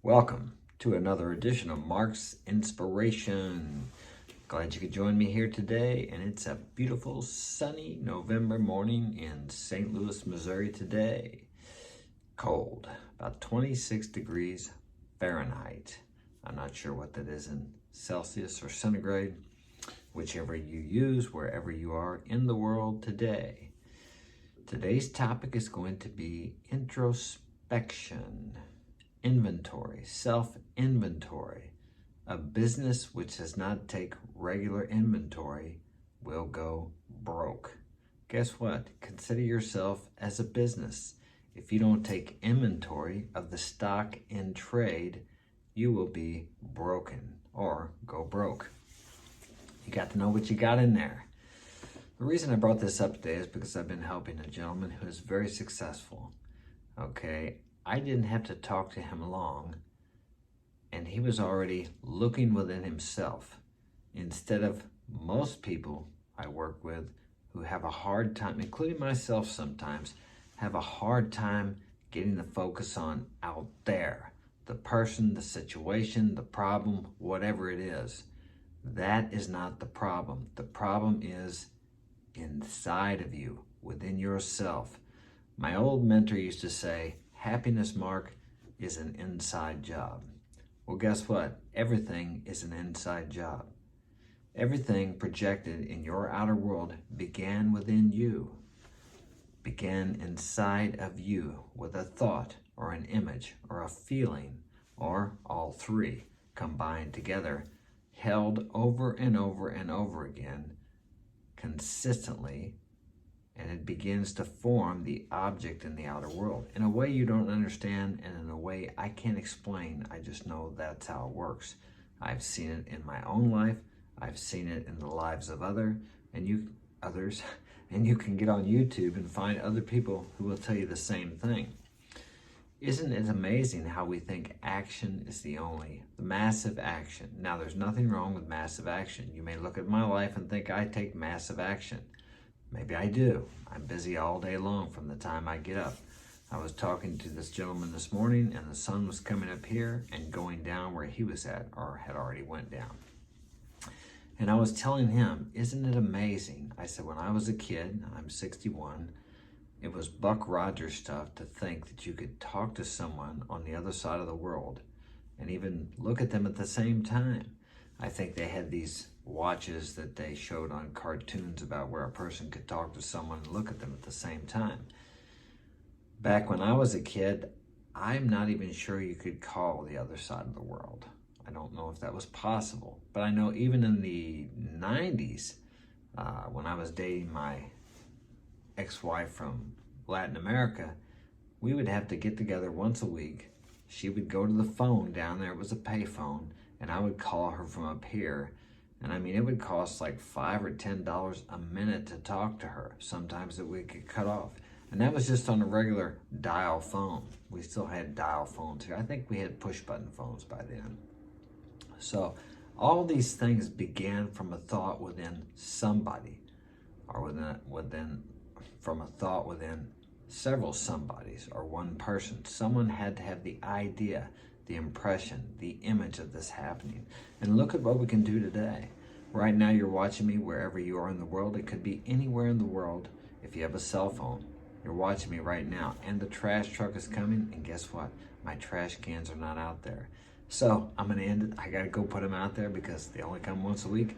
Welcome to another edition of Mark's Inspiration. Glad you could join me here today, and it's a beautiful sunny November morning in St. Louis, Missouri today. Cold, about 26 degrees Fahrenheit. I'm not sure what that is in Celsius or centigrade, whichever you use, wherever you are in the world today. Today's topic is going to be introspection. Inventory, self-inventory. A business which does not take regular inventory will go broke. Guess what? Consider yourself as a business. If you don't take inventory of the stock in trade, you will be broken or go broke. You got to know what you got in there. The reason I brought this up today is because I've been helping a gentleman who is very successful. Okay, I didn't have to talk to him long, and he was already looking within himself. Instead of most people I work with who have a hard time, including myself sometimes, have a hard time getting the focus on out there. The person, the situation, the problem, whatever it is. That is not the problem. The problem is inside of you, within yourself. My old mentor used to say, happiness, Mark, is an inside job. Well, guess what? Everything is an inside job. Everything projected in your outer world began within you, began inside of you with a thought or an image or a feeling or all three combined together, held over and over and over again consistently, and it begins to form the object in the outer world in a way you don't understand and in a way I can't explain. I just know that's how it works. I've seen it in my own life. I've seen it in the lives of others, and you can get on YouTube and find other people who will tell you the same thing. Isn't it amazing how we think action is the massive action? Now, there's nothing wrong with massive action. You may look at my life and think I take massive action. Maybe I do. I'm busy all day long from the time I get up. I was talking to this gentleman this morning, and the sun was coming up here and going down where he was at, or had already went down. And I was telling him, isn't it amazing? I said, when I was a kid, I'm 61, it was Buck Rogers stuff to think that you could talk to someone on the other side of the world and even look at them at the same time. I think they had these watches that they showed on cartoons about where a person could talk to someone and look at them at the same time. Back when I was a kid, I'm not even sure you could call the other side of the world. I don't know if that was possible, but I know even in the 90s, when I was dating my ex-wife from Latin America, we would have to get together once a week. She would go to the phone down there, it was a payphone, and I would call her from up here. And I mean, it would cost like $5 or $10 a minute to talk to her. Sometimes that we could cut off. And that was just on a regular dial phone. We still had dial phones here. I think we had push button phones by then. So all these things began from a thought within somebody, or from a thought within several somebodies or one person. Someone had to have the idea, the impression, the image of this happening. And look at what we can do today. Right now you're watching me wherever you are in the world. It could be anywhere in the world. If you have a cell phone, you're watching me right now. And the trash truck is coming, and guess what? My trash cans are not out there. So I'm gonna end it. I gotta go put them out there because they only come once a week.